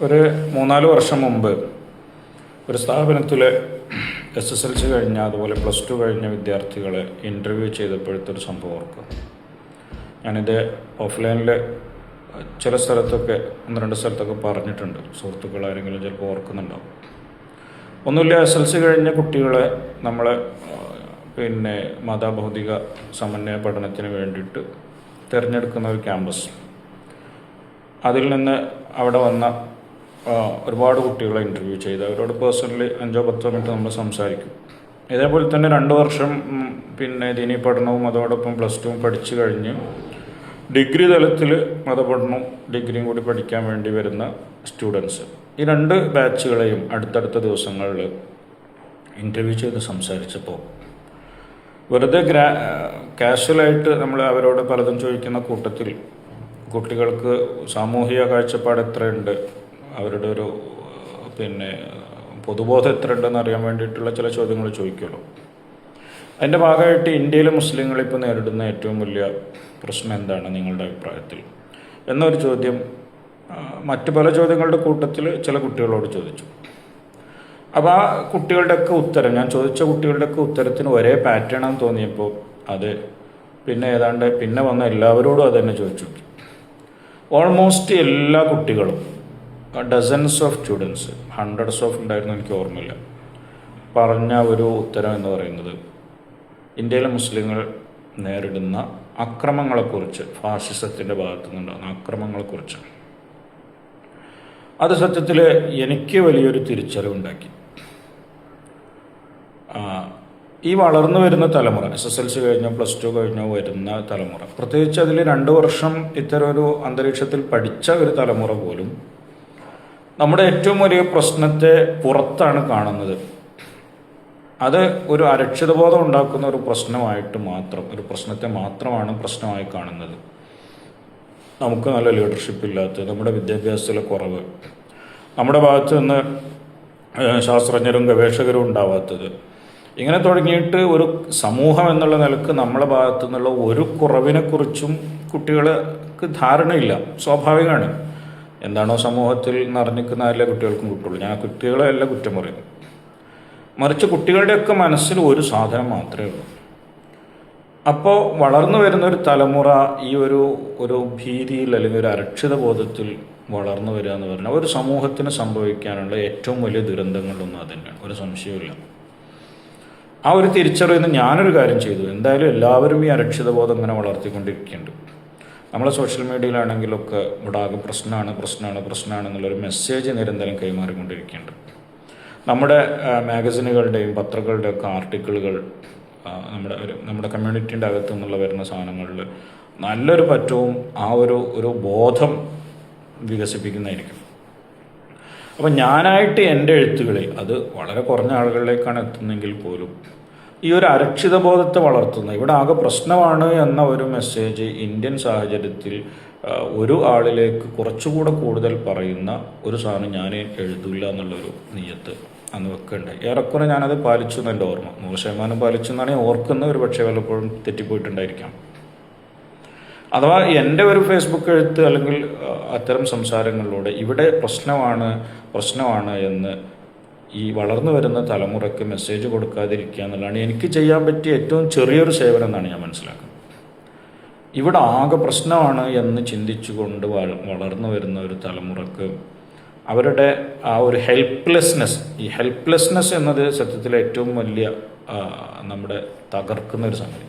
ഒരു 3-4 വർഷം മുമ്പ് ഒരു സ്ഥാപനത്തിൽ SSLC കഴിഞ്ഞ അതുപോലെ +2 കഴിഞ്ഞ വിദ്യാർത്ഥികളെ ഇൻ്റർവ്യൂ ചെയ്തപ്പോഴത്തെ ഒരു സംഭവം ഓർക്കുക. ഞാനിത് ഓഫ്ലൈനിൽ ചില സ്ഥലത്തൊക്കെ 1-2 സ്ഥലത്തൊക്കെ പറഞ്ഞിട്ടുണ്ട്. സുഹൃത്തുക്കൾ ആരെങ്കിലും ചിലപ്പോൾ ഓർക്കുന്നുണ്ടാവും. ഒന്നുമില്ല, SSLC കഴിഞ്ഞ കുട്ടികളെ നമ്മൾ മതഭൗതിക സമന്വയ പഠനത്തിന് വേണ്ടിയിട്ട് തിരഞ്ഞെടുക്കുന്ന ഒരു ക്യാമ്പസ്. അതിൽ നിന്ന് അവിടെ വന്ന ഒരുപാട് കുട്ടികളെ ഇൻ്റർവ്യൂ ചെയ്ത് അവരോട് പേഴ്സണലി 5-10 മിനിറ്റ് നമ്മൾ സംസാരിക്കും. ഇതേപോലെ തന്നെ 2 വർഷം ദീനീ പഠനവും അതോടൊപ്പം +2 പഠിച്ചു കഴിഞ്ഞ് ഡിഗ്രി തലത്തിൽ മതപഠനവും ഡിഗ്രിയും കൂടി പഠിക്കാൻ വേണ്ടി വരുന്ന സ്റ്റുഡൻസ്, ഈ 2 ബാച്ചുകളെയും അടുത്തടുത്ത ദിവസങ്ങളിൽ ഇൻ്റർവ്യൂ ചെയ്ത് സംസാരിച്ചപ്പോൾ വെറുതെ കാഷ്വലായിട്ട് നമ്മൾ അവരോട് പലതും ചോദിക്കുന്ന കൂട്ടത്തിൽ കുട്ടികൾക്ക് സാമൂഹിക കാഴ്ചപ്പാട് എത്രയുണ്ട്, അവരുടെ ഒരു പൊതുബോധം എത്രയുണ്ടെന്ന് അറിയാൻ വേണ്ടിയിട്ടുള്ള ചില ചോദ്യങ്ങൾ ചോദിക്കുമല്ലോ. അതിൻ്റെ ഭാഗമായിട്ട് ഇന്ത്യയിലെ മുസ്ലിങ്ങൾ ഇപ്പോൾ നേരിടുന്ന ഏറ്റവും വലിയ പ്രശ്നം എന്താണ് നിങ്ങളുടെ അഭിപ്രായത്തിൽ എന്നൊരു ചോദ്യം മറ്റ് പല ചോദ്യങ്ങളുടെ കൂട്ടത്തിൽ ചില കുട്ടികളോട് ചോദിച്ചു. അപ്പോൾ ആ കുട്ടികളുടെയൊക്കെ ഉത്തരം, ഞാൻ ചോദിച്ച കുട്ടികളുടെയൊക്കെ ഉത്തരത്തിന് ഒരേ പാറ്റേൺ ആണെന്ന് തോന്നിയപ്പോൾ അത് ഏതാണ്ട് വന്ന എല്ലാവരോടും അത് തന്നെ ചോദിച്ചു. ഓൾമോസ്റ്റ് എല്ലാ കുട്ടികളും, dozens of students, hundreds of ഉണ്ടായിരുന്നു, എനിക്ക് ഓർമ്മയില്ല, പറഞ്ഞ ഒരു ഉത്തരം എന്ന് പറയുന്നത് ഇന്ത്യയിലെ മുസ്ലിങ്ങൾ നേരിടുന്ന അക്രമങ്ങളെക്കുറിച്ച്, ഫാസിസത്തിൻ്റെ ഭാഗത്തു നിന്നുണ്ടാകുന്ന അക്രമങ്ങളെക്കുറിച്ച്. അത് സത്യത്തിൽ എനിക്ക് വലിയൊരു തിരിച്ചറിവുണ്ടാക്കി. ഈ വളർന്നു വരുന്ന തലമുറ, SSLC കഴിഞ്ഞോ +2 കഴിഞ്ഞോ വരുന്ന തലമുറ, പ്രത്യേകിച്ച് അതിൽ 2 വർഷം ഇത്തരം ഒരു അന്തരീക്ഷത്തിൽ പഠിച്ച ഒരു തലമുറ പോലും നമ്മുടെ ഏറ്റവും വലിയ പ്രശ്നത്തെ പുറത്താണ് കാണുന്നത്. അത് ഒരു അരക്ഷിതബോധം ഉണ്ടാക്കുന്ന ഒരു പ്രശ്നമായിട്ട് മാത്രം, ഒരു പ്രശ്നത്തെ മാത്രമാണ് പ്രശ്നമായി കാണുന്നത്. നമുക്ക് നല്ല ലീഡർഷിപ്പ് ഇല്ലാത്തത്, നമ്മുടെ വിദ്യാഭ്യാസത്തിലെ കുറവ്, നമ്മുടെ ഭാഗത്ത് നിന്ന് ശാസ്ത്രജ്ഞരും ഗവേഷകരും ഉണ്ടാവാത്തത്, ഇങ്ങനെ തുടങ്ങിയിട്ട് ഒരു സമൂഹം എന്നുള്ള നിലക്ക് നമ്മുടെ ഭാഗത്തു നിന്നുള്ള ഒരു കുറവിനെക്കുറിച്ചും കുട്ടികൾക്ക് ധാരണയില്ല. സ്വാഭാവികമാണ്. എന്താണോ സമൂഹത്തിൽ നിറഞ്ഞിരിക്കുന്ന എല്ലാ കുട്ടികൾക്കും കിട്ടുള്ളൂ. ഞാൻ കുട്ടികളെ അല്ല കുറ്റം പറയുന്നു, മറിച്ച് കുട്ടികളുടെയൊക്കെ മനസ്സിൽ ഒരു സാധനം മാത്രമേ ഉള്ളൂ. അപ്പോൾ വളർന്നു വരുന്ന ഒരു തലമുറ ഈ ഒരു ഭീതിയിൽ അല്ലെങ്കിൽ ഒരു അരക്ഷിത ബോധത്തിൽ വളർന്നു വരിക എന്ന് പറഞ്ഞാൽ ഒരു സമൂഹത്തിന് സംഭവിക്കാനുള്ള ഏറ്റവും വലിയ ദുരന്തങ്ങളിലൊന്നും അത് തന്നെയാണ്, ഒരു സംശയവുമില്ല. ആ ഒരു തിരിച്ചറിയുന്ന ഞാനൊരു കാര്യം ചെയ്തു. എന്തായാലും എല്ലാവരും ഈ അരക്ഷിതബോധം ഇങ്ങനെ വളർത്തിക്കൊണ്ടിരിക്കുന്നുണ്ട്. നമ്മളെ സോഷ്യൽ മീഡിയയിലാണെങ്കിലൊക്കെ ഇവിടെ ആകെ പ്രശ്നമാണ് എന്നുള്ളൊരു മെസ്സേജ് നിരന്തരം കൈമാറിക്കൊണ്ടിരിക്കുന്നുണ്ട്. നമ്മുടെ മാഗസിനുകളുടെയും പത്രങ്ങളുടെയും ഒക്കെ ആർട്ടിക്കിളുകൾ നമ്മുടെ കമ്മ്യൂണിറ്റീൻ്റെ അകത്തു നിന്നുള്ള വരുന്ന സാധനങ്ങളിൽ നല്ലൊരു പറ്റവും ആ ഒരു ബോധം വികസിപ്പിക്കുന്നതായിരിക്കും. അപ്പം ഞാനായിട്ട് എൻ്റെ എഴുത്തുകളിൽ, അത് വളരെ കുറഞ്ഞ ആളുകളിലേക്കാണ് എത്തുന്നതെങ്കിൽ പോലും, ഈ ഒരു അരക്ഷിതബോധത്തെ വളർത്തുന്ന, ഇവിടെ ആകെ പ്രശ്നമാണ് എന്ന ഒരു മെസ്സേജ് ഇന്ത്യൻ സാഹചര്യത്തിൽ ഒരു ആളിലേക്ക് കുറച്ചുകൂടെ കൂടുതൽ പറയുന്ന ഒരു സാധനം ഞാൻ എഴുതില്ല എന്നുള്ളൊരു നിയ്യത്ത് അന്ന് വെക്കുന്നുണ്ട്. ഏറെക്കുറെ ഞാനത് പാലിച്ചു എന്നെ ഓർമ്മ, 100% പാലിച്ചു എന്നാണ് ഞാൻ ഓർക്കുന്നത്. ഒരു പക്ഷേ വല്ലപ്പോഴും തെറ്റിപ്പോയിട്ടുണ്ടായിരിക്കാം. അഥവാ എൻ്റെ ഒരു ഫേസ്ബുക്ക് എഴുത്ത് അല്ലെങ്കിൽ അത്തരം സംസാരങ്ങളിലൂടെ ഇവിടെ പ്രശ്നമാണ് എന്ന് ഈ വളർന്നു വരുന്ന തലമുറയ്ക്ക് മെസ്സേജ് കൊടുക്കാതിരിക്കുക എന്നുള്ളതാണ് എനിക്ക് ചെയ്യാൻ പറ്റിയ ഏറ്റവും ചെറിയൊരു സേവനം എന്നാണ് ഞാൻ മനസ്സിലാക്കുന്നത്. ഇവിടെ ആകെ പ്രശ്നമാണ് എന്ന് ചിന്തിച്ചുകൊണ്ട് വളർന്നു വരുന്ന ഒരു തലമുറക്ക് അവരുടെ ആ ഒരു ഈ ഹെൽപ്ലെസ്നെസ് എന്നത് സത്യത്തിൽ ഏറ്റവും വലിയ നമ്മുടെ തകർക്കുന്ന ഒരു സംഗതി.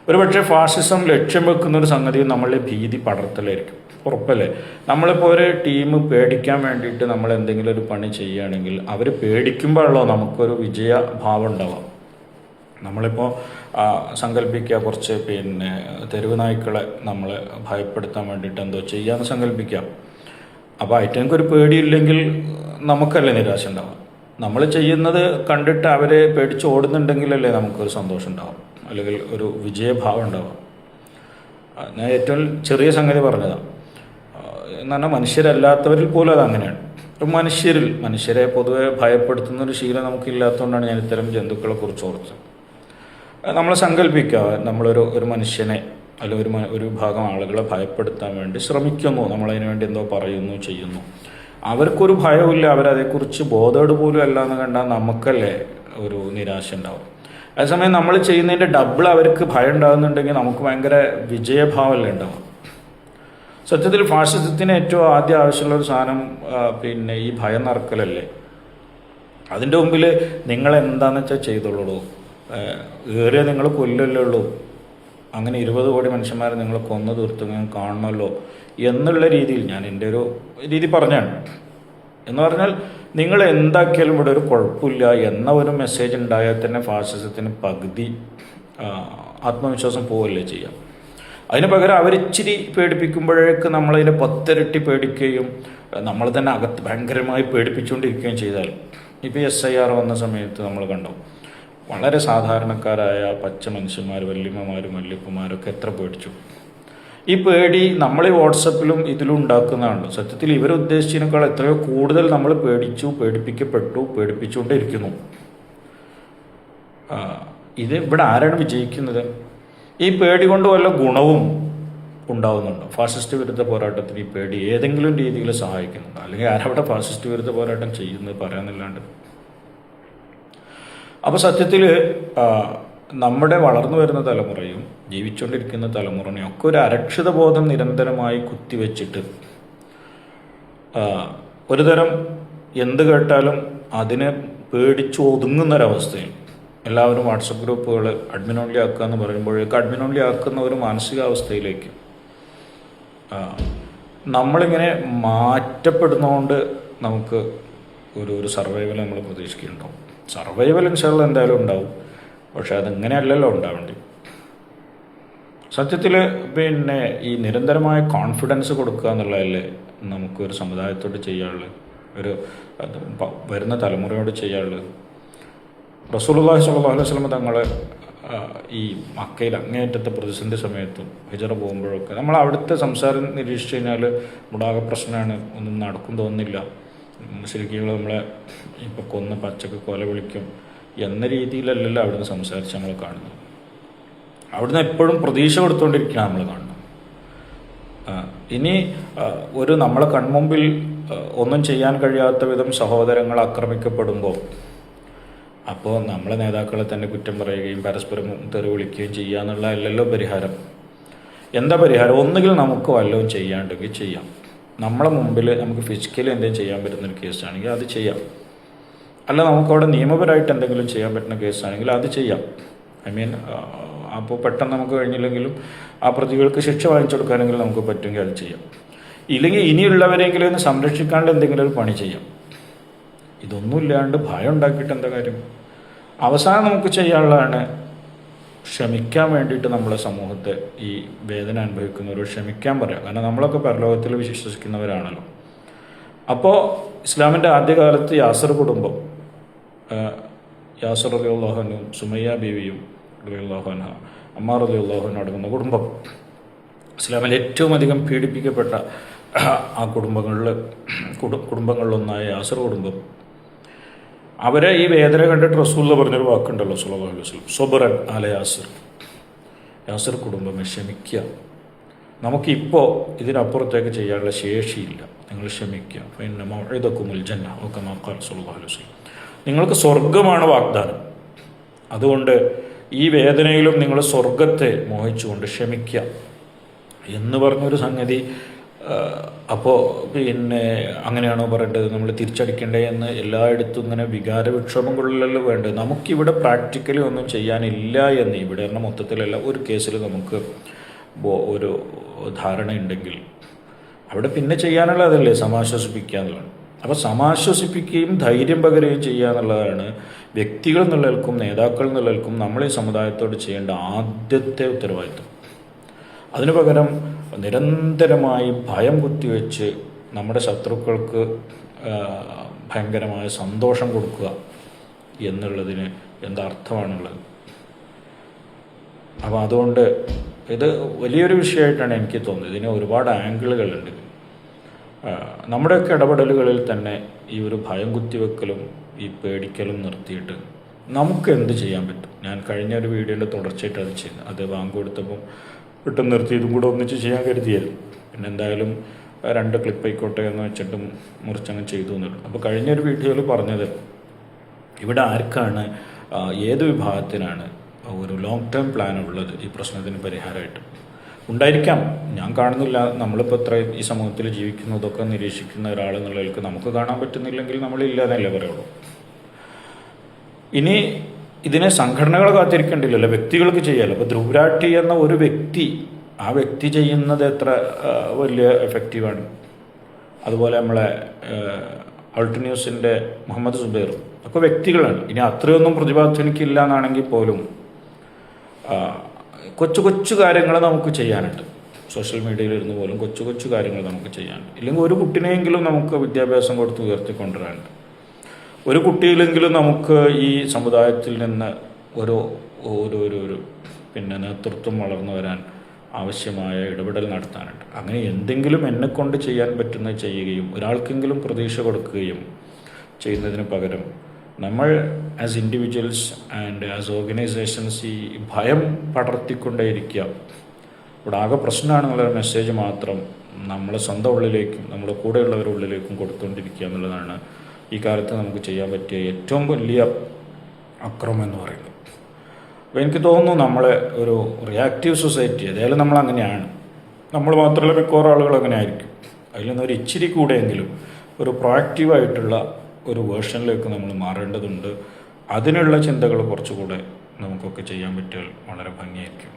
ഒരുപക്ഷെ ഫാസിസം ലക്ഷ്യം വെക്കുന്ന ഒരു സംഗതി നമ്മളുടെ ഭീതി പടർത്തലായിരിക്കും, ഉറപ്പല്ലേ? നമ്മളിപ്പോൾ ഒരു ടീം പേടിക്കാൻ വേണ്ടിയിട്ട് നമ്മൾ എന്തെങ്കിലും ഒരു പണി ചെയ്യുകയാണെങ്കിൽ അവർ പേടിക്കുമ്പോഴല്ലോ നമുക്കൊരു വിജയഭാവം ഉണ്ടാവാം. നമ്മളിപ്പോൾ സങ്കല്പിക്കുക, കുറച്ച് തെരുവ് നായ്ക്കളെ നമ്മൾ ഭയപ്പെടുത്താൻ വേണ്ടിയിട്ട് എന്തോ ചെയ്യാമെന്ന് സങ്കല്പിക്കാം. അപ്പോൾ ഐറ്റങ്ങൾക്കൊരു പേടിയില്ലെങ്കിൽ നമുക്കല്ലേ നിരാശ ഉണ്ടാവാം. നമ്മൾ ചെയ്യുന്നത് കണ്ടിട്ട് അവരെ പേടിച്ച് ഓടുന്നുണ്ടെങ്കിലല്ലേ നമുക്കൊരു സന്തോഷം ഉണ്ടാവും, അല്ലെങ്കിൽ ഒരു വിജയഭാവം ഉണ്ടാവാം. ഞാൻ ഏറ്റവും ചെറിയ സംഗതി പറഞ്ഞതാണ്. എന്ന് പറഞ്ഞാൽ മനുഷ്യരല്ലാത്തവരിൽ പോലും അത് അങ്ങനെയാണ്. മനുഷ്യരെ പൊതുവെ ഭയപ്പെടുത്തുന്നൊരു ശീലം നമുക്കില്ലാത്തതുകൊണ്ടാണ് ഞാൻ ഇത്തരം ജന്തുക്കളെ കുറിച്ച് ഓർത്തത്. നമ്മൾ സങ്കല്പിക്കുക, നമ്മളൊരു മനുഷ്യനെ അല്ലെങ്കിൽ ഒരു ഭാഗം ആളുകളെ ഭയപ്പെടുത്താൻ വേണ്ടി ശ്രമിക്കുന്നു, നമ്മളതിനു വേണ്ടി എന്തോ പറയുന്നു, ചെയ്യുന്നു. അവർക്കൊരു ഭയവുമില്ല, അവരതേക്കുറിച്ച് ബോധേഡ് പോലും അല്ല എന്ന് കണ്ടാൽ നമുക്കല്ലേ ഒരു നിരാശ ഉണ്ടാവും. അതേസമയം നമ്മൾ ചെയ്യുന്നതിൻ്റെ ഡബിൾ അവർക്ക് ഭയം ഉണ്ടാകുന്നുണ്ടെങ്കിൽ നമുക്ക് ഭയങ്കര വിജയഭാവമല്ലേ ഉണ്ടാവും. സത്യത്തിൽ ഫാഷിസത്തിന് ഏറ്റവും ആദ്യം ആവശ്യമുള്ള ഒരു സാധനം പിന്നെ ഈ ഭയം നറക്കലല്ലേ. അതിൻ്റെ മുമ്പിൽ നിങ്ങൾ എന്താണെന്ന് വെച്ചാൽ ചെയ്തോളൂ, ഏറിയ നിങ്ങൾ കൊല്ലല്ലേ ഉള്ളൂ, അങ്ങനെ 20 കോടി മനുഷ്യന്മാരെ നിങ്ങൾ കൊന്നു തീർത്ത് നിങ്ങൾ കാണണമല്ലോ എന്നുള്ള രീതിയിൽ ഞാൻ എൻ്റെ ഒരു രീതി പറഞ്ഞാണ്. എന്ന് പറഞ്ഞാൽ നിങ്ങൾ എന്താക്കിയാലും ഇവിടെ ഒരു കുഴപ്പമില്ല എന്ന ഒരു മെസ്സേജ് ഉണ്ടായാൽ തന്നെ ഫാഷിസത്തിന് പകുതി ആത്മവിശ്വാസം പോവല്ലേ ചെയ്യാം. അതിന് പകരം അവരിച്ചിരി പേടിപ്പിക്കുമ്പോഴേക്ക് നമ്മളതിനെ 10 ഇരട്ടി പേടിക്കുകയും നമ്മൾ തന്നെ അകത്ത് ഭയങ്കരമായി പേടിപ്പിച്ചുകൊണ്ടിരിക്കുകയും ചെയ്താൽ, ഇപ്പോൾ SIR വന്ന സമയത്ത് നമ്മൾ കണ്ടു, വളരെ സാധാരണക്കാരായ പച്ച മനുഷ്യന്മാർ, വല്യമ്മമാരും വല്യപ്പന്മാരൊക്കെ എത്ര പേടിച്ചു. ഈ പേടി നമ്മൾ ഈ വാട്സപ്പിലും ഇതിലും ഉണ്ടാക്കുന്നതാണ്. സത്യത്തിൽ ഇവരുദ്ദേശിച്ചതിനേക്കാൾ എത്രയോ കൂടുതൽ നമ്മൾ പേടിപ്പിക്കപ്പെട്ടു, പേടിപ്പിച്ചുകൊണ്ടിരിക്കുന്നു. ഇത് ഇവിടെ ആരാണ് വിജയിക്കുന്നത്? ഈ പേടി കൊണ്ട് വല്ല ഗുണവും ഉണ്ടാവുന്നുണ്ടോ? ഫാസിസ്റ്റ് വിരുദ്ധ പോരാട്ടത്തിന് ഈ പേടി ഏതെങ്കിലും രീതിയിൽ സഹായിക്കുന്നുണ്ടോ? അല്ലെങ്കിൽ ആരവിടെ ഫാസിസ്റ്റ് വിരുദ്ധ പോരാട്ടം ചെയ്യുന്നത് പറയാമെന്നല്ലാണ്ട്. അപ്പോൾ സത്യത്തിൽ നമ്മുടെ വളർന്നു വരുന്ന തലമുറയും ജീവിച്ചുകൊണ്ടിരിക്കുന്ന തലമുറയും ഒക്കെ ഒരു അരക്ഷിത ബോധം നിരന്തരമായി കുത്തിവെച്ചിട്ട് ഒരു തരം എന്ത് കേട്ടാലും അതിനെ പേടിച്ച് ഒതുങ്ങുന്നൊരവസ്ഥയും. എല്ലാവരും വാട്സപ്പ് ഗ്രൂപ്പുകൾ അഡ്മിൻ ഓൺലി ആക്കുക എന്ന് പറയുമ്പോഴേക്ക് അഡ്മിൻ ഓൺലി ആക്കുന്ന ഒരു മാനസികാവസ്ഥയിലേക്ക് നമ്മളിങ്ങനെ മാറ്റപ്പെടുന്നതുകൊണ്ട് നമുക്ക് ഒരു സർവൈവൽ നമ്മൾ പ്രതീക്ഷിക്കുന്നുണ്ടാവും. സർവൈവൽ ഇൻഷാല്ലാ എന്തായാലും ഉണ്ടാവും, പക്ഷെ അതെങ്ങനെയല്ലല്ലോ ഉണ്ടാവേണ്ടി. സത്യത്തിൽ പിന്നെ ഈ നിരന്തരമായ കോൺഫിഡൻസ് കൊടുക്കുക എന്നുള്ളതല്ലേ നമുക്കൊരു സമുദായത്തോട് ചെയ്യാനുള്ളത്, ഒരു വരുന്ന തലമുറയോട് ചെയ്യാനുള്ളത്. റസൂലുള്ളാഹി സ്വല്ലല്ലാഹു അലൈഹി വസല്ലം തങ്ങൾ ഈ മക്കയിൽ അങ്ങേയറ്റത്തെ പ്രതിസന്ധി സമയത്തും ഹിജറ പോകുമ്പോഴൊക്കെ നമ്മൾ അവിടുത്തെ സംസാരം നിരീക്ഷിച്ച് കഴിഞ്ഞാൽ മുടാകെ പ്രശ്നമാണ്, ഒന്നും നടക്കും തോന്നുന്നില്ല, മുശ്രിക്കുകൾ നമ്മളെ ഇപ്പോൾ കൊന്ന് പച്ചക്ക് കൊല വിളിക്കും എന്ന രീതിയിലല്ലല്ലോ അവിടുന്ന് സംസാരിച്ച് നമ്മൾ കാണുന്നത്. അവിടുന്ന് എപ്പോഴും പ്രതീക്ഷ കൊടുത്തുകൊണ്ടിരിക്കുകയാണ് നമ്മൾ കാണുന്നത്. ഇനി ഒരു നമ്മളെ കൺമുമ്പിൽ ഒന്നും ചെയ്യാൻ കഴിയാത്ത വിധം സഹോദരങ്ങൾ ആക്രമിക്കപ്പെടുമ്പോൾ അപ്പോൾ നമ്മളെ നേതാക്കളെ തന്നെ കുറ്റം പറയുകയും പരസ്പരം തെറി വിളിക്കുകയും ചെയ്യുക എന്നുള്ളതല്ലല്ലോ പരിഹാരം. എന്താ പരിഹാരം? ഒന്നുകിൽ നമുക്ക് വല്ലതും ചെയ്യാണ്ടെങ്കിൽ ചെയ്യാം. നമ്മളെ മുമ്പിൽ നമുക്ക് ഫിസിക്കലി എന്തെങ്കിലും ചെയ്യാൻ പറ്റുന്നൊരു കേസാണെങ്കിൽ അത് ചെയ്യാം. അല്ല നമുക്കവിടെ നിയമപരമായിട്ട് എന്തെങ്കിലും ചെയ്യാൻ പറ്റുന്ന കേസാണെങ്കിൽ അത് ചെയ്യാം. അപ്പോൾ പെട്ടെന്ന് നമുക്ക് കഴിഞ്ഞില്ലെങ്കിലും ആ പ്രതികൾക്ക് ശിക്ഷ വാങ്ങിച്ചു കൊടുക്കാനെങ്കിലും നമുക്ക് പറ്റുമെങ്കിൽ അത് ചെയ്യാം. ഇല്ലെങ്കിൽ ഇനിയുള്ളവരെങ്കിലും ഒന്ന് സംരക്ഷിക്കാണ്ട് എന്തെങ്കിലും ഒരു പണി ചെയ്യാം. ഇതൊന്നുമില്ലാണ്ട് ഭയം ഉണ്ടാക്കിയിട്ട് എന്താ കാര്യം? അവസാനം നമുക്ക് ചെയ്യാനുള്ളതാണ് ക്ഷമിക്കാൻ വേണ്ടിയിട്ട് നമ്മളെ സമൂഹത്തെ, ഈ വേദന അനുഭവിക്കുന്നവരോട് ക്ഷമിക്കാൻ പറയാം. കാരണം നമ്മളൊക്കെ പരലോകത്തിൽ വിശ്വസിക്കുന്നവരാണല്ലോ. അപ്പോൾ ഇസ്ലാമിൻ്റെ ആദ്യകാലത്ത് യാസർ കുടുംബം, യാസർ റളിയല്ലാഹു അൻഹു, സുമയ്യ ബീവിയും റളിയല്ലാഹു അൻഹ, അമ്മാർ റളിയല്ലാഹു അൻഹു അടങ്ങുന്ന കുടുംബം, ഇസ്ലാമിൽ ഏറ്റവും അധികം പീഡിപ്പിക്കപ്പെട്ട ആ കുടുംബങ്ങളിലൊന്നായ യാസർ കുടുംബം, അവരെ ഈ വേദന കണ്ടിട്ട് റസൂലുള്ള പറഞ്ഞൊരു വാക്കുണ്ടല്ലോ സ്വല്ലല്ലാഹു അലൈഹി വസല്ലം, സബറൻ അല യാസിർ, യാസിർ കുടുംബമേ ക്ഷമിക്കുക, നമുക്കിപ്പോൾ ഇതിനപ്പുറത്തേക്ക് ചെയ്യാനുള്ള ശേഷിയില്ല, നിങ്ങൾ ക്ഷമിക്കുക. ഫഇന്ന മൗഇദകുമുൽ ജന്ന ഔ കമാ ഖാല സ്വല്ലല്ലാഹു അലൈഹി വസല്ലം, നിങ്ങൾക്ക് സ്വർഗമാണ് വാഗ്ദാനം, അതുകൊണ്ട് ഈ വേദനയിലും നിങ്ങൾ സ്വർഗത്തെ മോഹിച്ചുകൊണ്ട് ക്ഷമിക്കുക എന്ന് പറഞ്ഞൊരു സംഗതി. അപ്പോൾ പിന്നെ അങ്ങനെയാണോ പറയേണ്ടത്, നമ്മൾ തിരിച്ചടിക്കേണ്ടേ എന്ന് എല്ലായിടത്തും ഇങ്ങനെ വികാര വിക്ഷോഭം കൊള്ളലല്ലോ വേണ്ടത്. നമുക്കിവിടെ പ്രാക്ടിക്കലി ഒന്നും ചെയ്യാനില്ല എന്ന് ഇവിടെ പറഞ്ഞ മൊത്തത്തിലല്ല, ഒരു കേസിൽ നമുക്ക് ഒരു ധാരണയുണ്ടെങ്കിൽ അവിടെ പിന്നെ ചെയ്യാനുള്ള അതല്ലേ സമാശ്വസിപ്പിക്കുക എന്നുള്ളതാണ്. അപ്പോൾ സമാശ്വസിപ്പിക്കുകയും ധൈര്യം പകരുകയും ചെയ്യുക എന്നുള്ളതാണ് വ്യക്തികൾ എന്നുള്ളവർക്കും നേതാക്കൾ എന്നുള്ളവർക്കും നമ്മൾ ഈ സമുദായത്തോട് ചെയ്യേണ്ട ആദ്യത്തെ ഉത്തരവാദിത്വം. അതിനു പകരം നിരന്തരമായി ഭയം കുത്തിവെച്ച് നമ്മുടെ ശത്രുക്കൾക്ക് ഭയങ്കരമായ സന്തോഷം കൊടുക്കുക എന്നുള്ളതിന് എന്തർത്ഥമാണുള്ളത്? അപ്പോൾ അതുകൊണ്ട് ഇത് വലിയൊരു വിഷയമായിട്ടാണ് എനിക്ക് തോന്നുന്നത്. ഇതിന് ഒരുപാട് ആംഗിളുകളുണ്ട്. നമ്മുടെയൊക്കെ ഇടപെടലുകളിൽ തന്നെ ഈ ഒരു ഭയം കുത്തിവെക്കലും ഈ പേടിക്കലും നിർത്തിയിട്ട് നമുക്ക് എന്ത് ചെയ്യാൻ പറ്റും? ഞാൻ കഴിഞ്ഞ ഒരു വീഡിയോൻ്റെ തുടർച്ചയായിട്ട് അത് ചെയ്തു. അത് ബാങ്ക് കൊടുത്തപ്പം പെട്ടെന്ന് നിർത്തി ഇതും കൂടെ ഒന്നിച്ച് ചെയ്യാൻ കരുതിയായിരുന്നു. പിന്നെ എന്തായാലും 2 ക്ലിപ്പ് ആയിക്കോട്ടെ എന്ന് വെച്ചിട്ട് മുറിച്ചങ്ങ് ചെയ്തു എന്നുള്ളൂ. അപ്പോൾ കഴിഞ്ഞൊരു വീഡിയോയിൽ പറഞ്ഞത് ഇവിടെ ആർക്കാണ് ഏത് വിഭാഗത്തിനാണ് ഒരു ലോങ് ടേം പ്ലാൻ ഉള്ളത് ഈ പ്രശ്നത്തിന് പരിഹാരമായിട്ട് ഉണ്ടായിരിക്കാം. ഞാൻ കാണുന്നില്ല. നമ്മളിപ്പോൾ ഇത്ര ഈ സമൂഹത്തിൽ ജീവിക്കുന്നതൊക്കെ നിരീക്ഷിക്കുന്ന ഒരാളെന്നുള്ളവർക്ക് നമുക്ക് കാണാൻ പറ്റുന്നില്ലെങ്കിൽ നമ്മളില്ലാന്നല്ലേ പറയുള്ളൂ. ഇനി ഇതിനെ സംഘടനകൾ കാത്തിരിക്കേണ്ടില്ലല്ലോ, വ്യക്തികൾക്ക് ചെയ്യാമല്ലോ. ഇപ്പോൾ ധ്രുവരാട്ടി എന്ന ഒരു വ്യക്തി, ആ വ്യക്തി ചെയ്യുന്നത് എത്ര വലിയ എഫക്റ്റീവാണ്. അതുപോലെ നമ്മളെ അൾട്ട് ന്യൂസിൻ്റെ മുഹമ്മദ് സുബൈർ ഒക്കെ വ്യക്തികളാണ്. ഇനി അത്രയൊന്നും പ്രതിഭാസം എനിക്കില്ല എന്നാണെങ്കിൽ പോലും കൊച്ചു കൊച്ചു കാര്യങ്ങൾ നമുക്ക് ചെയ്യാനുണ്ട്. സോഷ്യൽ മീഡിയയിൽ ഇരുന്ന് പോലും കൊച്ചു കൊച്ചു കാര്യങ്ങൾ നമുക്ക് ചെയ്യാനുണ്ട്. ഇല്ലെങ്കിൽ ഒരു കുട്ടിനെയെങ്കിലും നമുക്ക് വിദ്യാഭ്യാസം കൊടുത്ത് ഉയർത്തിക്കൊണ്ടുവരാനുണ്ട്. ഒരു കുട്ടിയിലെങ്കിലും നമുക്ക് ഈ സമുദായത്തിൽ നിന്ന് ഒരു ഒരു ഒരു പിന്നെ നേതൃത്വം വളർന്നു വരാൻ ആവശ്യമായ ഇടപെടൽ നടത്താനുണ്ട്. അങ്ങനെ എന്തെങ്കിലും എന്നെക്കൊണ്ട് ചെയ്യാൻ പറ്റുന്നത് ചെയ്യുകയും ഒരാൾക്കെങ്കിലും പ്രതീക്ഷ കൊടുക്കുകയും ചെയ്യുന്നതിന് പകരം നമ്മൾ as individuals and as organisations ഈ ഭയം പടർത്തിക്കൊണ്ടേയിരിക്കുക. ഇവിടെ ആകെ പ്രശ്നമാണെന്നുള്ളൊരു മെസ്സേജ് മാത്രം നമ്മളെ സ്വന്തം ഉള്ളിലേക്കും നമ്മുടെ കൂടെയുള്ളവരുടെ ഉള്ളിലേക്കും കൊടുത്തുകൊണ്ടിരിക്കുക എന്നുള്ളതാണ് ഈ കാലത്ത് നമുക്ക് ചെയ്യാൻ പറ്റിയ ഏറ്റവും വലിയ അക്രമം എന്ന് പറയുന്നത്. അപ്പോൾ എനിക്ക് തോന്നുന്നു നമ്മൾ ഒരു റിയാക്റ്റീവ് സൊസൈറ്റി, അതായത് നമ്മൾ അങ്ങനെയാണ്. നമ്മൾ മാത്രമല്ല, മിക്കവാറും ആളുകൾ അങ്ങനെ ആയിരിക്കും. അതിൽ നിന്നൊരു ഇച്ചിരി കൂടെയെങ്കിലും ഒരു പ്രൊആക്റ്റീവായിട്ടുള്ള ഒരു വേർഷനിലേക്ക് നമ്മൾ മാറേണ്ടതുണ്ട്. അതിനുള്ള ചിന്തകൾ കുറച്ചുകൂടെ നമുക്കൊക്കെ ചെയ്യാൻ പറ്റിയാൽ വളരെ ഭംഗിയായിരിക്കും.